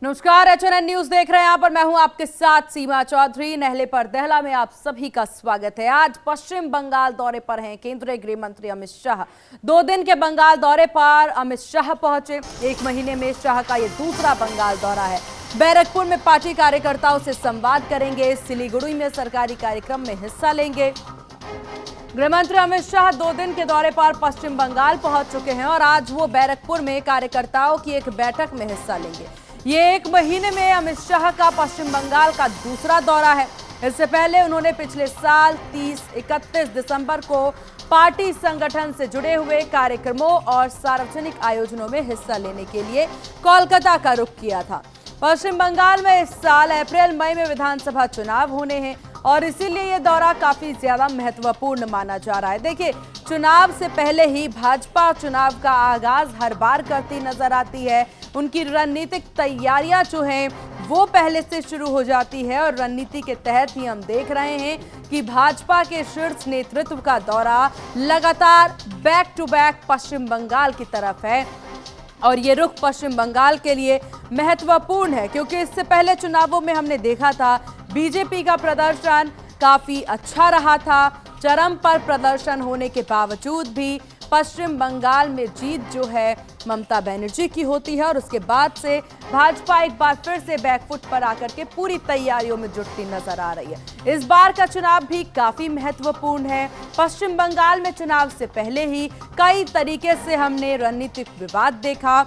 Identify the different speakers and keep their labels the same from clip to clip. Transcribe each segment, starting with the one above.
Speaker 1: नमस्कार, HNN news देख रहे हैं। यहाँ पर मैं हूं आपके साथ सीमा चौधरी। नहले पर दहला में आप सभी का स्वागत है। आज पश्चिम बंगाल दौरे पर हैं केंद्रीय गृह मंत्री अमित शाह। 2 दिन के बंगाल दौरे पर अमित शाह पहुंचे। 1 महीने में शाह का ये दूसरा बंगाल दौरा है। बैरकपुर में पार्टी कार्यकर्ताओं से संवाद करेंगे। सिलीगुड़ी में सरकारी कार्यक्रम में हिस्सा लेंगे। गृह मंत्री अमित शाह 2 दिन के दौरे पर पश्चिम बंगाल पहुंच चुके हैं और आज वो बैरकपुर में कार्यकर्ताओं की एक बैठक में हिस्सा लेंगे। ये 1 महीने में अमित शाह का पश्चिम बंगाल का दूसरा दौरा है। इससे पहले उन्होंने पिछले साल 30-31 दिसंबर को पार्टी संगठन से जुड़े हुए कार्यक्रमों और सार्वजनिक आयोजनों में हिस्सा लेने के लिए कोलकाता का रुख किया था। पश्चिम बंगाल में इस साल अप्रैल-मई में विधानसभा चुनाव होने हैं और इसीलिए ये दौरा काफी ज्यादा महत्वपूर्ण माना जा रहा है। देखिए, चुनाव से पहले ही भाजपा चुनाव का आगाज हर बार करती नजर आती है। उनकी रणनीतिक तैयारियां जो हैं वो पहले से शुरू हो जाती है और रणनीति के तहत ही हम देख रहे हैं कि भाजपा के शीर्ष नेतृत्व का दौरा लगातार बैक टू बैक पश्चिम बंगाल की तरफ है और ये रुख पश्चिम बंगाल के लिए महत्वपूर्ण है क्योंकि इससे पहले चुनावों में हमने देखा था बीजेपी का प्रदर्शन काफी अच्छा रहा था। चरम पर प्रदर्शन होने के बावजूद भी पश्चिम बंगाल में जीत जो है ममता बनर्जी की होती है और उसके बाद से भाजपा एक बार फिर से बैकफुट पर आकर के पूरी तैयारियों में जुटती नजर आ रही है। इस बार का चुनाव भी काफी महत्वपूर्ण है। पश्चिम बंगाल में चुनाव से पहले ही कई तरीके से हमने रणनीतिक विवाद देखा।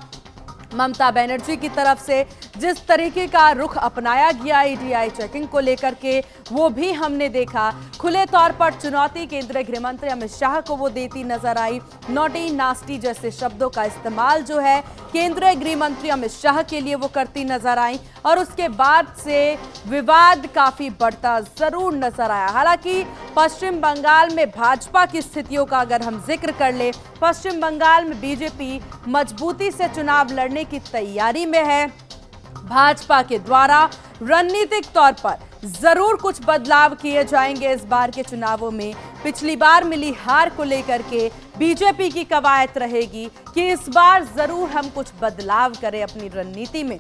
Speaker 1: ममता बनर्जी की तरफ से जिस तरीके का रुख अपनाया गया ईडीआई चेकिंग को लेकर के वो भी हमने देखा। खुले तौर पर चुनौती केंद्रीय गृह मंत्री अमित शाह को वो देती नजर आई। नॉटी नास्टी जैसे शब्दों का इस्तेमाल जो है केंद्रीय गृह मंत्री अमित शाह के लिए वो करती नजर आई और उसके बाद से विवाद काफी बढ़ता जरूर नजर आया। हालांकि पश्चिम बंगाल में भाजपा की स्थितियों का अगर हम जिक्र कर ले, पश्चिम बंगाल में बीजेपी मजबूती से चुनाव लड़ने की तैयारी में है। भाजपा के द्वारा रणनीतिक तौर पर जरूर कुछ बदलाव किए जाएंगे इस बार के चुनावों में। पिछली बार मिली हार को लेकर के बीजेपी की कवायद रहेगी कि इस बार जरूर हम कुछ बदलाव करें अपनी रणनीति में।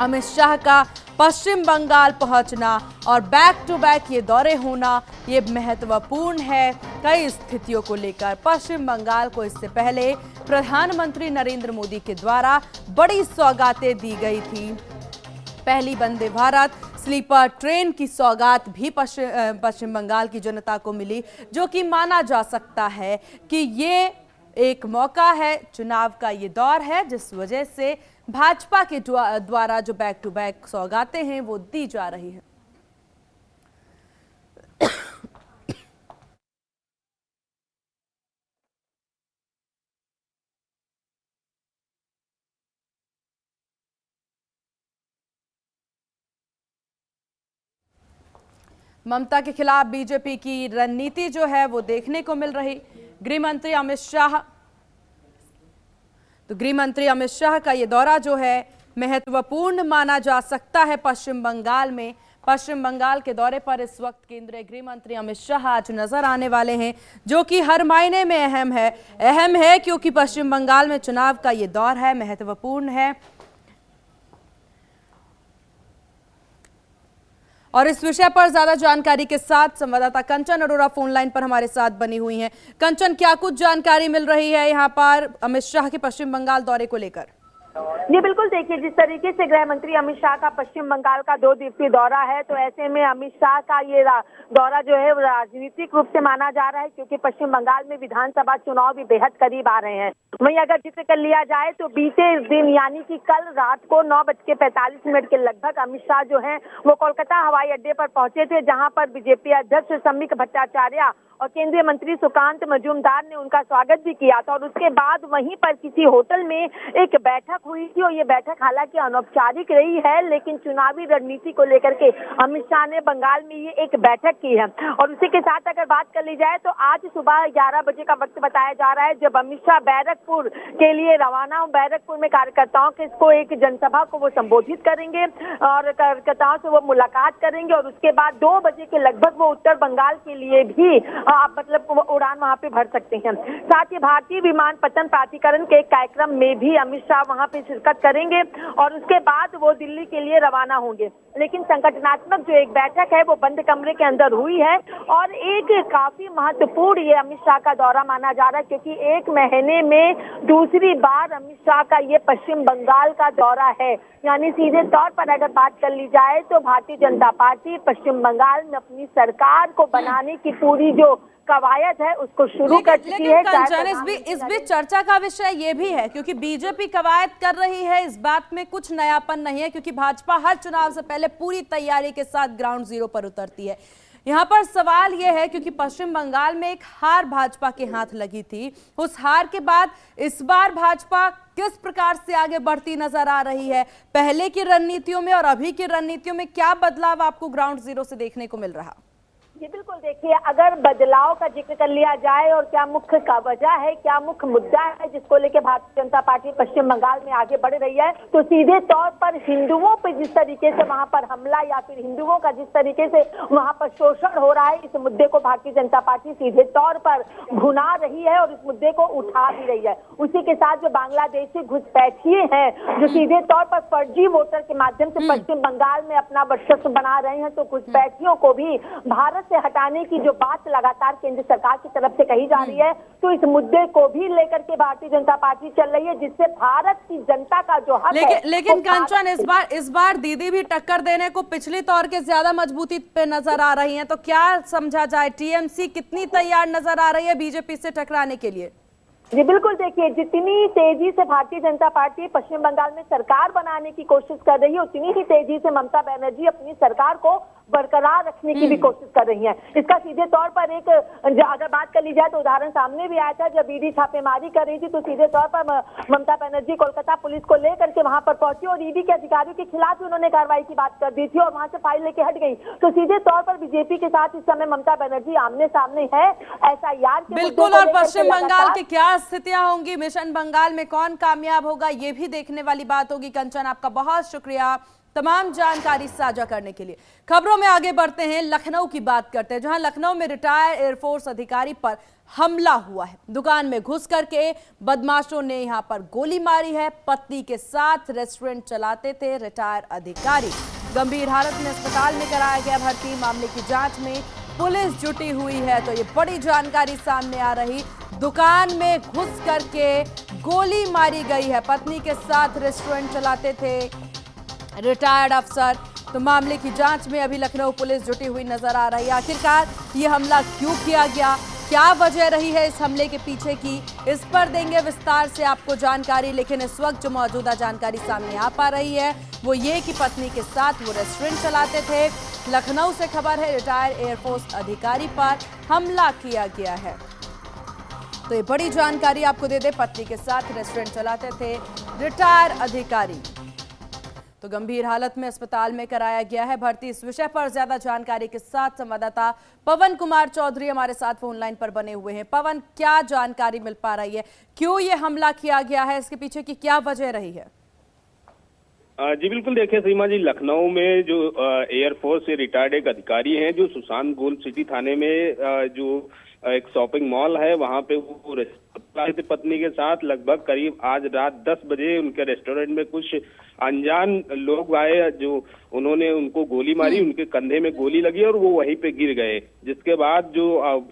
Speaker 1: अमित शाह का पश्चिम बंगाल पहुंचना और बैक टू बैक ये दौरे होना ये महत्वपूर्ण है कई स्थितियों को लेकर। पश्चिम बंगाल को इससे पहले प्रधानमंत्री नरेंद्र मोदी के द्वारा बड़ी सौगातें दी गई थी। पहली वंदे भारत स्लीपर ट्रेन की सौगात भी पश्चिम बंगाल की जनता को मिली, जो कि माना जा सकता है कि ये एक मौका है, चुनाव का ये दौर है जिस वजह से भाजपा के द्वारा जो बैक टू बैक सौगातें हैं वो दी जा रही है। ममता के खिलाफ बीजेपी की रणनीति जो है वो देखने को मिल रही। गृह मंत्री अमित शाह का ये दौरा जो है महत्वपूर्ण माना जा सकता है पश्चिम बंगाल में। पश्चिम बंगाल के दौरे पर इस वक्त केंद्रीय गृह मंत्री अमित शाह आज नजर आने वाले हैं, जो कि हर मायने में अहम है क्योंकि पश्चिम बंगाल में चुनाव का ये दौर है, महत्वपूर्ण है। और इस विषय पर ज्यादा जानकारी के साथ संवाददाता कंचन अरोड़ा फोन लाइन पर हमारे साथ बनी हुई हैं। कंचन, क्या कुछ जानकारी मिल रही है यहाँ पर अमित शाह के पश्चिम बंगाल दौरे को लेकर?
Speaker 2: जी बिल्कुल, देखिए जिस तरीके से गृह मंत्री अमित शाह का पश्चिम बंगाल का 2 दिवसीय दौरा है, तो ऐसे में अमित शाह का ये दौरा जो है राजनीतिक रूप से माना जा रहा है क्योंकि पश्चिम बंगाल में विधानसभा चुनाव भी बेहद करीब आ रहे हैं। वहीं अगर जिक्र कर लिया जाए तो बीते दिन यानी कि कल रात को 9:45 के लगभग अमित शाह जो है वो कोलकाता हवाई अड्डे पर पहुंचे थे, जहां पर बीजेपी अध्यक्ष शम्मिक भट्टाचार्य और केंद्रीय मंत्री सुकांत मजूमदार ने उनका स्वागत भी किया था और उसके बाद वहीं पर किसी होटल में एक बैठक हुई थी और ये बैठक हालांकि अनौपचारिक रही है, लेकिन चुनावी रणनीति को लेकर के अमित शाह ने बंगाल में ये एक बैठक की है। और उसी के साथ अगर बात कर ली जाए तो आज सुबह 11 बजे का वक्त बताया जा रहा है जब अमित शाह बैरकपुर के लिए रवाना हो। बैरकपुर में कार्यकर्ताओं के एक जनसभा को वो संबोधित करेंगे और कार्यकर्ताओं से वो मुलाकात करेंगे और उसके बाद 2 बजे के लगभग वो उत्तर बंगाल के लिए भी मतलब उड़ान वहां पे भर सकते हैं। साथ ही भारतीय विमानपत्तन प्राधिकरण के कार्यक्रम में भी अमित शाह वहां पे शिरकत करेंगे और उसके बाद वो दिल्ली के लिए रवाना होंगे। लेकिन संगठनात्मक जो एक बैठक है वो बंद कमरे के अंदर हुई है और एक काफी महत्वपूर्ण ये अमित शाह का दौरा माना जा रहा है, क्योंकि एक महीने में दूसरी बार अमित शाह का ये पश्चिम बंगाल का दौरा है। यानी सीधे तौर पर अगर बात कर ली जाए तो भारतीय जनता पार्टी पश्चिम बंगाल में अपनी सरकार को बनाने की पूरी जो कवायद है उसको शुरू कर चुकी है।
Speaker 1: कंचन, इस बीच चर्चा का विषय ये भी है, क्योंकि बीजेपी कवायद कर रही है, इस बात में कुछ नयापन नहीं है, क्योंकि भाजपा हर चुनाव से पहले पूरी तैयारी के साथ ग्राउंड जीरो पर उतरती है। यहाँ पर सवाल यह है, क्योंकि पश्चिम बंगाल में एक हार भाजपा के हाथ लगी थी, उस हार के बाद इस बार भाजपा किस प्रकार से आगे बढ़ती नजर आ रही है? पहले की रणनीतियों में और अभी की रणनीतियों में क्या बदलाव आपको ग्राउंड जीरो से देखने को मिल रहा?
Speaker 2: जी बिल्कुल, देखिए अगर बदलाव का जिक्र कर लिया जाए और क्या मुख्य का वजह है, क्या मुख्य मुद्दा है जिसको लेकर भारतीय जनता पार्टी पश्चिम बंगाल में आगे बढ़ रही है, तो सीधे तौर पर हिंदुओं पर जिस तरीके से वहां पर हमला या फिर हिंदुओं का जिस तरीके से वहां पर शोषण हो रहा है, इस मुद्दे को भारतीय जनता पार्टी सीधे तौर पर भुना रही है और इस मुद्दे को उठा भी रही है। उसी के साथ जो बांग्लादेशी घुसपैठिए हैं जो सीधे तौर पर फर्जी वोटर के माध्यम से पश्चिम बंगाल में अपना वर्चस्व बना रहे हैं, तो घुसपैठियों को भी भारत से हटाने की जो बात लगातार केंद्र सरकार की तरफ से कही जा रही है, तो इस मुद्दे को भी लेकर के भारतीय जनता पार्टी चल रही है, जिससे भारत की जनता का जो हक है।
Speaker 1: लेकिन कंचन, इस बार दीदी भी टक्कर देने को पिछली तौर के ज्यादा मजबूती पे नजर आ रही हैं, तो क्या समझा जाए, टीएमसी कितनी तैयार नजर आ रही है बीजेपी से टकराने के लिए?
Speaker 2: जी बिल्कुल, देखिए जितनी तेजी से भारतीय जनता पार्टी पश्चिम बंगाल में सरकार बनाने की कोशिश कर रही है, उतनी ही तेजी से ममता बनर्जी अपनी सरकार को बरकरार रखने की भी कोशिश कर रही है। इसका सीधे तौर पर एक अगर बात कर ली जाए तो उदाहरण सामने भी आया था, जब ईडी छापेमारी कर रही थी तो सीधे तौर पर ममता बनर्जी कोलकाता पुलिस को लेकर के वहां पर पहुंची और ईडी के अधिकारियों के खिलाफ भी उन्होंने कार्रवाई की बात कर दी थी और वहां से फाइल लेके हट गई। तो सीधे तौर पर बीजेपी के साथ इस समय ममता बनर्जी आमने सामने है। एसआईआर
Speaker 1: बिल्कुल, और पश्चिम बंगाल की क्या स्थितियां होंगी, मिशन बंगाल में कौन कामयाब होगा, ये भी देखने वाली बात होगी। कंचन, आपका बहुत शुक्रिया तमाम जानकारी साझा करने के लिए। खबरों में आगे बढ़ते हैं, लखनऊ की बात करते हैं, जहां लखनऊ में रिटायर्ड एयरफोर्स अधिकारी पर हमला हुआ है। दुकान में घुस करके बदमाशों ने यहां पर गोली मारी है। पत्नी के साथ रेस्टोरेंट चलाते थे रिटायर्ड अधिकारी, गंभीर हालत में अस्पताल में कराया गया भर्ती। मामले की जांच में पुलिस जुटी हुई है। तो ये बड़ी जानकारी सामने आ रही, दुकान में घुस करके गोली मारी गई है। पत्नी के साथ रेस्टोरेंट चलाते थे रिटायर्ड अफसर। तो मामले की जांच में अभी लखनऊ पुलिस जुटी हुई नजर आ रही है। आखिरकार ये हमला क्यों किया गया, क्या वजह रही है इस हमले के पीछे की, इस पर देंगे विस्तार से आपको जानकारी। लेकिन इस वक्त जो मौजूदा जानकारी सामने आ पा रही है वो ये कि पत्नी के साथ वो रेस्टोरेंट चलाते थे। लखनऊ से खबर है, रिटायर्ड एयरफोर्स अधिकारी पर हमला किया गया है। तो ये बड़ी जानकारी आपको दे दे, पत्नी के साथ रेस्टोरेंट चलाते थे रिटायर्ड अधिकारी। तो गंभीर हालत में अस्पताल में कराया गया है भर्ती। इस विषय पर ज्यादा जानकारी के साथ संवाददाता पवन कुमार चौधरी हमारे साथ फोन लाइन पर बने हुए हैं। पवन, क्या जानकारी मिल पा रही है, क्यों ये हमला किया गया है, इसके पीछे की क्या वजह रही है?
Speaker 3: जी बिल्कुल, देखिए सीमा जी, लखनऊ में जो एयरफोर्स से रिटायर्ड एक अधिकारी हैं, जो सुशांत गोल्ड सिटी थाने में जो एक शॉपिंग मॉल है वहां पे वो थे पत्नी के साथ। लगभग करीब आज रात 10 बजे उनके रेस्टोरेंट में कुछ अनजान लोग आए, जो उन्होंने उनको गोली मारी, उनके कंधे में गोली लगी और वो वहीं पे गिर गए। जिसके बाद जो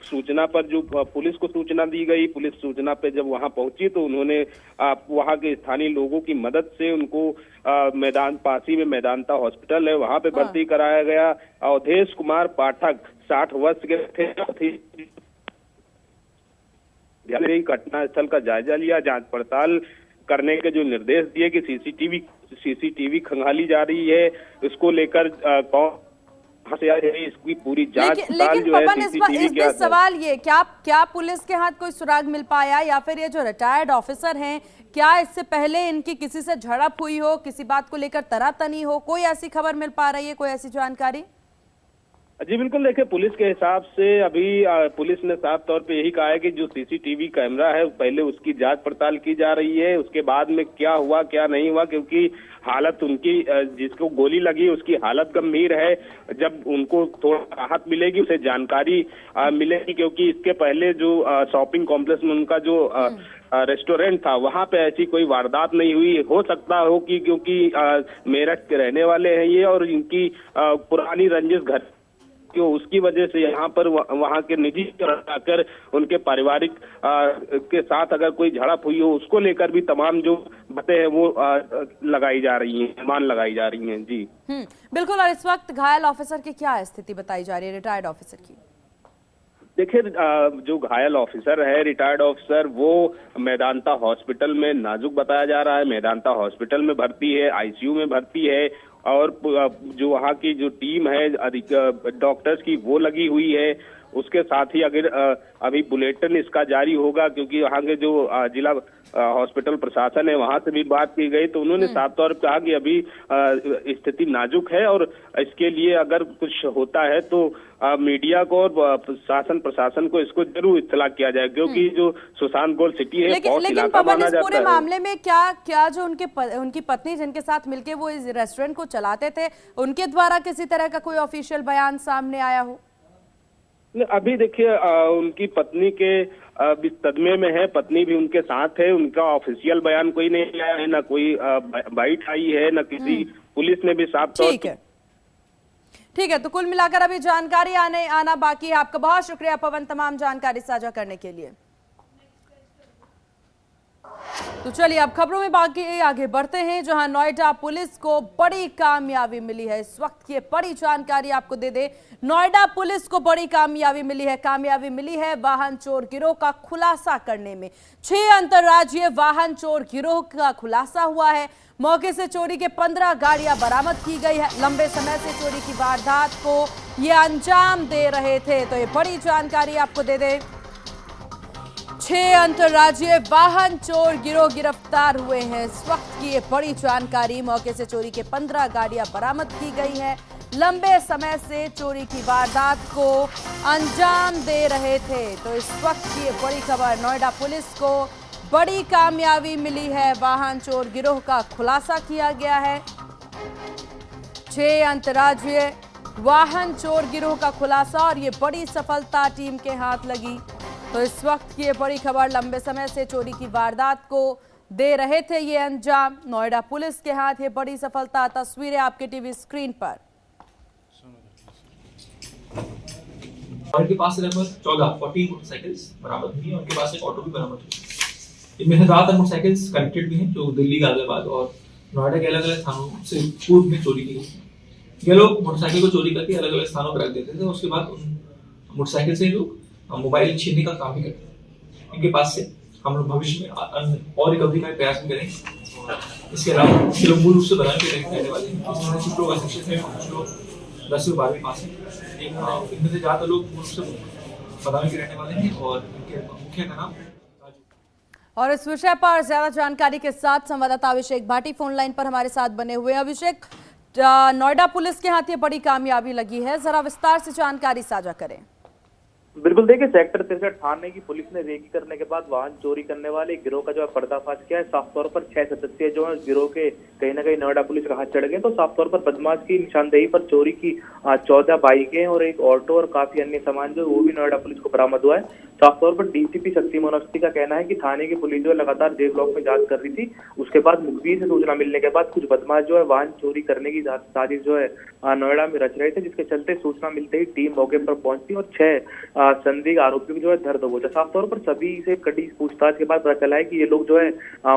Speaker 3: सूचना पर जो पुलिस को सूचना दी गई, पुलिस सूचना पे जब वहां पहुंची तो उन्होंने वहां के स्थानीय लोगों की मदद से उनको मैदान पासी में मैदानता हॉस्पिटल है वहां पे भर्ती कराया गया। अवधेश कुमार पाठक 60 वर्ष के थे। घटना स्थल का जायजा लिया, जांच पड़ताल करने के जो निर्देश दिए कि सीसीटीवी खंगाली जा रही है, इसको लेकर कौन से इसकी पूरी जांच पड़ताल जो है सीसीटीवी के।
Speaker 1: सवाल ये, क्या पुलिस के हाथ कोई सुराग मिल पाया, या फिर ये जो रिटायर्ड ऑफिसर हैं, क्या इससे पहले इनकी किसी से झड़प हुई हो, किसी बात को लेकर तनातनी हो, कोई ऐसी खबर मिल पा रही है, कोई ऐसी जानकारी?
Speaker 3: जी बिल्कुल, देखिए पुलिस के हिसाब से अभी पुलिस ने साफ तौर पे यही कहा है कि जो सीसीटीवी कैमरा है पहले उसकी जांच पड़ताल की जा रही है, उसके बाद में क्या हुआ क्या नहीं हुआ, क्योंकि हालत उनकी जिसको गोली लगी उसकी हालत गंभीर है। जब उनको थोड़ा राहत मिलेगी उसे जानकारी मिलेगी, क्योंकि इसके पहले जो शॉपिंग कॉम्प्लेक्स में उनका जो रेस्टोरेंट था वहां पे ऐसी कोई वारदात नहीं हुई। हो सकता हो कि क्योंकि मेरठ के रहने वाले हैं ये और इनकी पुरानी रंजिश घर क्यों उसकी वजह से यहाँ पर वहाँ के निजी आकर उनके पारिवारिक के साथ अगर कोई झड़प हुई हो उसको लेकर भी तमाम जो बातें हैं वो लगाई जा रही हैं, मान लगाई जा रही हैं। जी
Speaker 1: बिल्कुल। और इस वक्त घायल ऑफिसर की क्या स्थिति बताई जा रही है, रिटायर्ड ऑफिसर की?
Speaker 3: देखिए जो घायल ऑफिसर है, रिटायर्ड ऑफिसर, वो मेदांता हॉस्पिटल में नाजुक बताया जा रहा है, मेदांता हॉस्पिटल में भर्ती है, आईसीयू में भर्ती है। और जो वहाँ की जो टीम है डॉक्टर्स की वो लगी हुई है। उसके साथ ही अगर अभी बुलेटिन इसका जारी होगा, क्योंकि वहाँ के जो जिला हॉस्पिटल प्रशासन है वहां से भी बात की गई तो उन्होंने साफ तौर पर कहा कि अभी स्थिति नाजुक है और इसके लिए अगर कुछ होता है तो मीडिया को और शासन प्रशासन को इसको जरूर इत्तला किया जाए, क्योंकि जो सुशांत गोल्ड सिटी है
Speaker 1: लेकिन पवन, इस पूरे मामले में क्या जो उनकी पत्नी जिनके साथ मिलके वो इस रेस्टोरेंट को चलाते थे उनके द्वारा किसी तरह का कोई ऑफिशियल बयान सामने आया हो?
Speaker 3: अभी देखिए उनकी पत्नी के सदमे में है, पत्नी भी उनके साथ है, उनका ऑफिशियल बयान कोई नहीं आया है, ना कोई बाइट आई है, ना किसी पुलिस ने भी साफ तौर पर।
Speaker 1: ठीक है, तो कुल मिलाकर अभी जानकारी आना बाकी है। आपका बहुत शुक्रिया पवन तमाम जानकारी साझा करने के लिए। तो चलिए अब खबरों में बाकी आगे बढ़ते हैं, जहां नोएडा पुलिस को बड़ी कामयाबी मिली है। इस वक्त की बड़ी जानकारी आपको दे दे, नोएडा पुलिस को बड़ी कामयाबी मिली है वाहन चोर गिरोह का खुलासा करने में। 6 अंतर्राज्यीय वाहन चोर गिरोह का खुलासा हुआ है। मौके से चोरी के 15 गाड़ियां बरामद की गई है। लंबे समय से चोरी की वारदात को ये अंजाम दे रहे थे। तो ये बड़ी जानकारी आपको दे दे, 6 अंतर्राज्यीय वाहन चोर गिरोह गिरफ्तार हुए हैं। इस वक्त की ये बड़ी जानकारी, मौके से चोरी के 15 गाड़ियां बरामद की गई हैं। लंबे समय से चोरी की वारदात को अंजाम दे रहे थे। तो इस वक्त की ये बड़ी खबर, नोएडा पुलिस को बड़ी कामयाबी मिली है, वाहन चोर गिरोह का खुलासा किया गया है। 6 अंतर्राज्यीय वाहन चोर गिरोह का खुलासा और ये बड़ी सफलता टीम के हाथ लगी। तो इस वक्त की ये बड़ी खबर, लंबे समय से चोरी की वारदात को दे रहे थे ये अंजाम, नोएडा पुलिस के हाथ ये बड़ी सफलता। तस्वीरें आपके टीवी स्क्रीन पर।
Speaker 4: उनके पास से लगभग 14 मोटरसाइकिल्स बरामद हुई है। उनके पास एक ऑटो भी बरामद हुई है। इनमें से ज्यादातर मोटरसाइकिल्स कनेक्टेड भी हैं, जो दिल्ली, गाजियाबाद और नोएडा के अलग अलग स्थानों से पूर्व में चोरी की गई। ये लोग मोटरसाइकिल को चोरी करके अलग अलग स्थानों पर रख देते थे। उसके बाद उन मोटरसाइकिल से लोग मोबाइल छीनने का काम भी करते हैं। इनके पास से हम लोग भविष्य में और रिकवरी का प्रयास भी करेंगे। इसके अलावा ये लोग मूल रूप से बनाने के रहने वाले हैं। कुछ लोग अशिक्षित हैं, कुछ लोग 10वीं 12वीं पास हैं। इनमें से ज्यादातर लोग मूल रूप से बनाने के रहने वाले हैं और इनके मुख्य का नाम।
Speaker 1: और इस विषय पर ज्यादा जानकारी के साथ संवाददाता अभिषेक भाटी फोन लाइन पर हमारे साथ बने हुए हैं। अभिषेक, नोएडा पुलिस के हाथ ये बड़ी कामयाबी लगी है, जरा विस्तार से जानकारी साझा करें।
Speaker 5: बिल्कुल, देखिए सेक्टर 63 थाने की पुलिस ने रेकी करने के बाद वाहन चोरी करने वाले गिरोह का जो है पर्दाफाश किया है। साफ तौर पर 6 सदस्य जो है गिरोह के कहीं ना कहीं नोएडा पुलिस का हाथ चढ़ गए। तो साफ तौर पर बदमाश की निशानदेही पर चोरी की 14 बाइकें और एक ऑटो और काफी अन्य सामान जो वो भी नोएडा पुलिस को बरामद हुआ है। साफ तौर पर डीसीपी शक्तिमोहन अवस्थी का कहना है कि थाने की पुलिस जो लगातार जे ब्लॉक में जांच कर रही थी। उसके बाद मुखबिर से सूचना मिलने के बाद कुछ बदमाश जो है वाहन चोरी करने की साजिश जो है नोएडा में रच रहे थे, जिसके चलते सूचना मिलते ही टीम मौके पर पहुंची और 6 संदिग्ध आरोपियों की जो है धर दबोचा। साफ तौर पर सभी से कड़ी पूछताछ के बाद पता चला है कि ये लोग जो है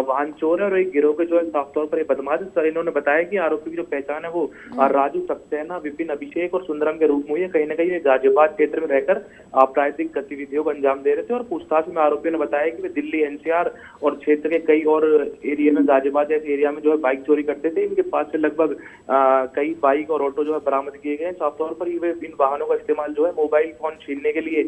Speaker 5: वाहन चोर है और एक गिरोह के जो है साफ तौर पर ये बदमाश है। इन्होंने बताया कि आरोपी की जो पहचान है वो राजू सक्सेना, विपिन, अभिषेक और सुंदरम के रूप में हुई है। कहीं ना कहीं ये गाजियाबाद क्षेत्र में रहकर आपराधिक गतिविधियों को अंजाम दे रहे थे और पूछताछ में आरोपियों ने बताया कि वे दिल्ली एनसीआर और क्षेत्र के कई और एरिया में, गाजियाबाद जैसे एरिया में जो है बाइक चोरी करते थे। इनके पास से लगभग कई बाइक और ऑटो जो है बरामद किए गए। साफ तौर पर वे इन वाहनों का इस्तेमाल जो है मोबाइल फोन छीनने के लिए ये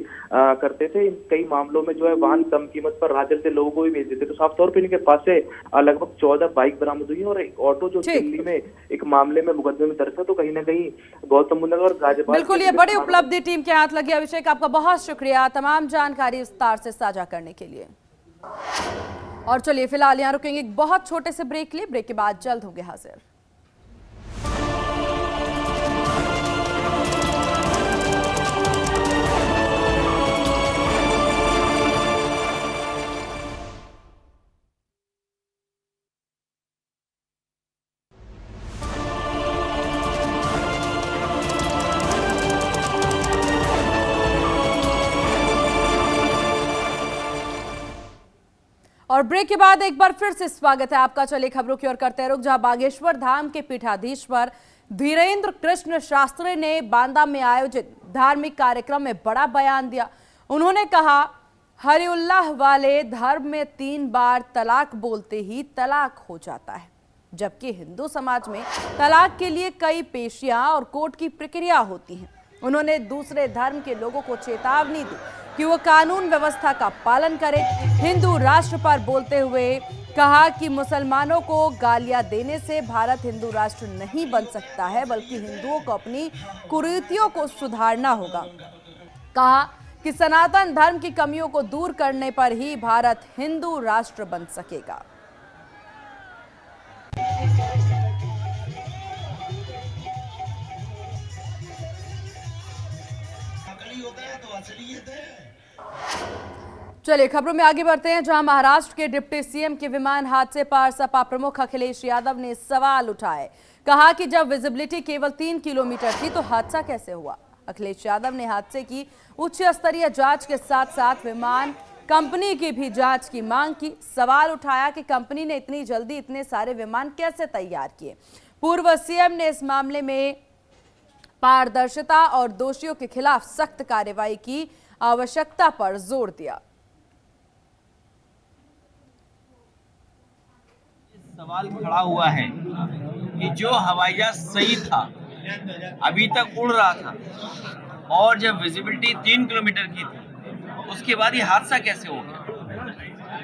Speaker 5: करते थे। इन कई मामलों में जो है वाहन कम कीमत पर राजल से लोगों को भी बेच देते। तो साफ तौर पर इनके पास से लगभग 14 बाइक बरामद हुई है और एक ऑटो जो दिल्ली में एक मामले में मुकदमे में दर्ज है। तो कहीं ना कहीं गौतम बुद्ध नगर और गाजियाबाद
Speaker 1: बिल्कुल ये बड़ी उपलब्धि टीम के हाथ लगी। अभिषेक, आपका बहुत शुक्रिया तमाम जानकारी विस्तार से साझा करने के लिए। और चलिए फिलहाल यहाँ रुकेंगे एक बहुत छोटे से ब्रेक लिए। ब्रेक के बाद जल्द होंगे हाजिर। और ब्रेक के बाद एक बार फिर से स्वागत है आपका। चलिए खबरों की ओर करते हैं रुख, जहां बागेश्वर धाम के पीठाधीश्वर धीरेन्द्र कृष्ण शास्त्री ने बांदा में आयोजित धार्मिक कार्यक्रम में बड़ा बयान दिया। उन्होंने कहा, हरिउल्लाह वाले धर्म में 3 बार तलाक बोलते ही तलाक हो जाता है, जबकि हिंदू समाज में तलाक के लिए कई पेशियां और कोर्ट की प्रक्रिया होती हैं। उन्होंने दूसरे धर्म के लोगों को चेतावनी दी कि वो कानून व्यवस्था का पालन करें। हिंदू राष्ट्र पर बोलते हुए कहा कि मुसलमानों को गालियां देने से भारत हिंदू राष्ट्र नहीं बन सकता है, बल्कि हिंदुओं को अपनी कुरीतियों को सुधारना होगा। कहा कि सनातन धर्म की कमियों को दूर करने पर ही भारत हिंदू राष्ट्र बन सकेगा। चलिए खबरों में आगे बढ़ते हैं, जहां महाराष्ट्र के डिप्टी सीएम के विमान हादसे पर सपा प्रमुख अखिलेश यादव ने सवाल उठाए। कहा कि जब विजिबिलिटी केवल 3 किलोमीटर थी तो हादसा कैसे हुआ। अखिलेश यादव ने हादसे की उच्च स्तरीय जांच के साथ साथ विमान कंपनी की भी जांच की मांग की। सवाल उठाया कि कंपनी ने इतनी जल्दी इतने सारे विमान कैसे तैयार किए। पूर्व सीएम ने इस मामले में पारदर्शिता और दोषियों के खिलाफ सख्त कार्रवाई की आवश्यकता पर जोर दिया।
Speaker 6: सवाल खड़ा हुआ है कि जो हवाई जहाज सही था, अभी तक उड़ रहा था, और जब विजिबिलिटी 3 किलोमीटर की थी उसके बाद ये हादसा कैसे हो गया।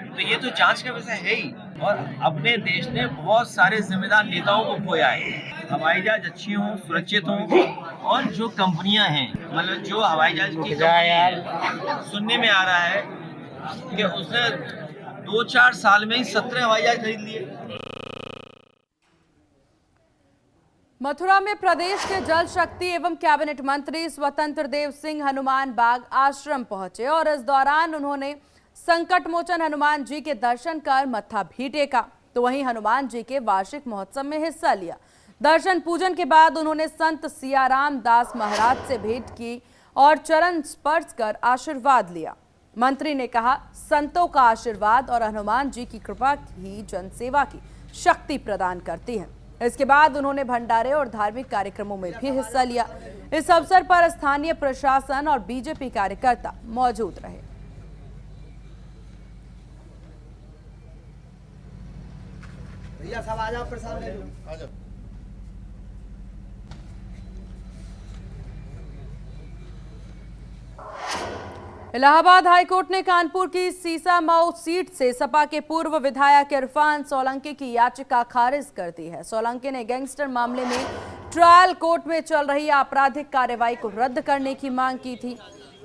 Speaker 6: तो ये तो जांच का विषय है ही। और अपने देश ने बहुत सारे जिम्मेदार नेताओं को खोया है। हवाई जहाज अच्छी हों, सुरक्षित हों, और जो कंपनियां हैं, मतलब जो हवाई जहाज की सुनने में आ रहा है कि उसने 2-4 साल में ही 17 हवाई जहाज खरीद लिए।
Speaker 1: मथुरा में प्रदेश के जल शक्ति एवं कैबिनेट मंत्री स्वतंत्र देव सिंह हनुमान बाग आश्रम पहुंचे और इस दौरान उन्होंने संकट मोचन हनुमान जी के दर्शन कर मत्था भी टेका। तो वहीं हनुमान जी के वार्षिक महोत्सव में हिस्सा लिया। दर्शन पूजन के बाद उन्होंने संत सियाराम दास महाराज से भेंट की और चरण स्पर्श कर आशीर्वाद लिया। मंत्री ने कहा, संतों का आशीर्वाद और हनुमान जी की कृपा ही जनसेवा की शक्ति प्रदान करती है। इसके बाद उन्होंने भंडारे और धार्मिक कार्यक्रमों में भी हिस्सा लिया। इस अवसर पर स्थानीय प्रशासन और बीजेपी कार्यकर्ता मौजूद रहे।
Speaker 7: भैया सब आ जाओ, प्रसाद ले लो, आ जाओ।
Speaker 1: इलाहाबाद हाईकोर्ट ने कानपुर की सीसामऊ सीट से सपा के पूर्व विधायक इरफान सोलंकी की याचिका खारिज कर दी है। सोलंकी ने गैंगस्टर मामले में ट्रायल कोर्ट में चल रही आपराधिक कार्रवाई को रद्द करने की मांग की थी।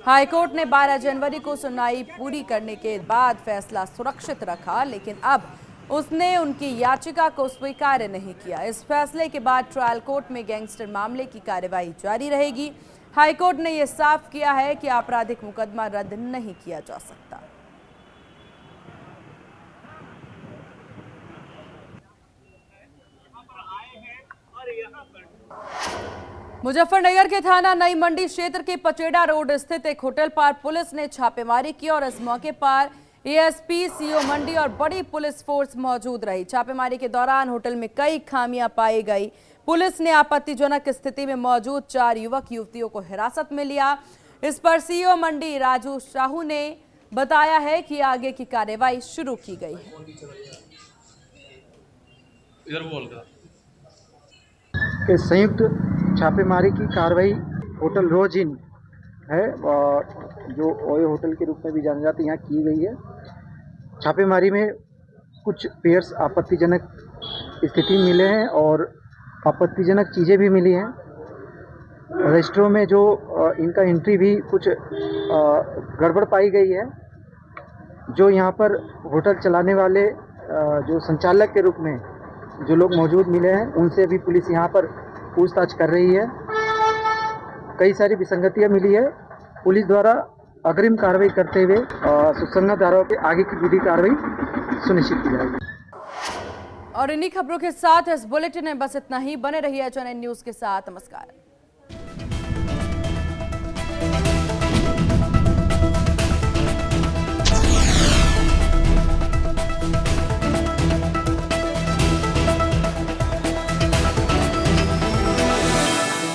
Speaker 1: हाईकोर्ट ने 12 जनवरी को सुनवाई पूरी करने के बाद फैसला सुरक्षित रखा, लेकिन अब उसने उनकी याचिका को स्वीकार नहीं किया। इस फैसले के बाद ट्रायल कोर्ट में गैंगस्टर मामले की कार्रवाई जारी रहेगी। हाईकोर्ट ने यह साफ किया है कि आपराधिक मुकदमा रद्द नहीं किया जा सकता। मुजफ्फरनगर के थाना नई मंडी क्षेत्र के पचेड़ा रोड स्थित एक होटल पर पुलिस ने छापेमारी की और इस मौके पर एएसपी, सीओ मंडी और बड़ी पुलिस फोर्स मौजूद रही। छापेमारी के दौरान होटल में कई खामियां पाई गई। पुलिस ने आपत्तिजनक स्थिति में मौजूद 4 युवक युवतियों को हिरासत में लिया। इस पर सीओ मंडी राजू साहू ने बताया है कि आगे की कार्रवाई शुरू की गई है।
Speaker 7: संयुक्त छापेमारी की कार्रवाई होटल रोज इन है और
Speaker 8: जो ओयो होटल के रूप में भी जाना जाता है यहाँ की गई है। छापेमारी में कुछ पेयर्स आपत्तिजनक स्थिति मिले हैं और आपत्तिजनक चीज़ें भी मिली हैं। रजिस्टरों में जो इनका एंट्री भी कुछ गड़बड़ पाई गई है। जो यहाँ पर होटल चलाने वाले जो संचालक के रूप में जो लोग मौजूद मिले हैं उनसे भी पुलिस यहाँ पर पूछताछ कर रही है। कई सारी विसंगतियाँ मिली है। पुलिस द्वारा अग्रिम कार्रवाई करते हुए सुसंगत धाराओं के आगे की विधि कार्रवाई सुनिश्चित की जाएगी।
Speaker 1: और इन्हीं खबरों के साथ इस बुलेटिन में बस इतना ही। बने रहिए HNN न्यूज़ के साथ। नमस्कार।